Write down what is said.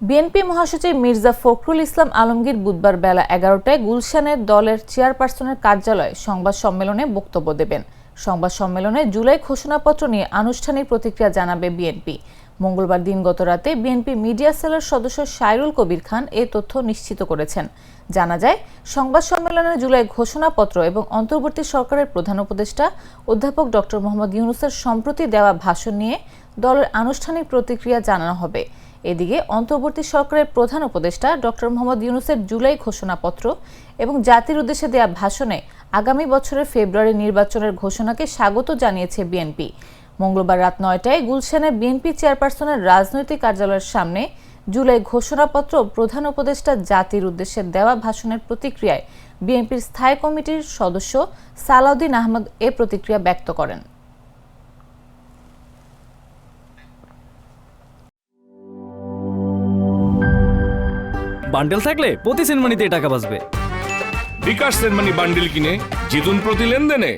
BNP মহাসচিব মির্জা ফখরুল ইসলাম আলমগীর বুধবার বেলা 11টায় গুলশানের দলের চেয়ারপারসনের কার্যালয়ে সংবাদ সম্মেলনে বক্তব্য দেবেন। সংবাদ সম্মেলনে জুলাই ঘোষণাপত্র নিয়ে আনুষ্ঠানিক প্রতিক্রিয়া জানাবে বিএনপি। মঙ্গলবার দিনগত রাতে বিএনপি মিডিয়া সেলের সদস্য সাইরুল কবির খান এ তথ্য নিশ্চিত করেছেন। জানা যায়, সংবাদ সম্মেলনে জুলাই ঘোষণাপত্র এবং অন্তর্বর্তী সরকারের প্রধান উপদেষ্টা অধ্যাপক ডক্টর মোহাম্মদ ইউনূসের সম্প্রতি দেওয়া ভাষণ নিয়ে দলের আনুষ্ঠানিক প্রতিক্রিয়া জানানো হবে। এদিকে অন্তর্বর্তী সরকারের প্রধান উপদেষ্টা ডক্টর মোহাম্মদ ইউনূসের জুলাই ঘোষণাপত্র এবং জাতির উদ্দেশ্যে দেয়া ভাষণে আগামী বছরের ফেব্রুয়ারি নির্বাচনের ঘোষণাকে স্বাগত জানিয়েছে বিএনপি। মঙ্গলবার রাত 9টায় গুলশানে বিএনপি চেয়ারপারসনের রাজনৈতিক কার্যালয়ের সামনে জুলাই ঘোষণাপত্র প্রধান উপদেষ্টা জাতির উদ্দেশ্যে দেওয়া ভাষণের প্রতিক্রিয়ায় বিএনপির স্থায়ী কমিটির সদস্য সালাউদ্দিন আহমদ এ প্রতিক্রিয়া ব্যক্ত করেন। বান্ডেল থাকলে প্রতি সেনমানিতে টাকা বাঁচবে। বিকাশ সেনমানি বান্ডিল কিনে জিতুন প্রতি লেনদেনে।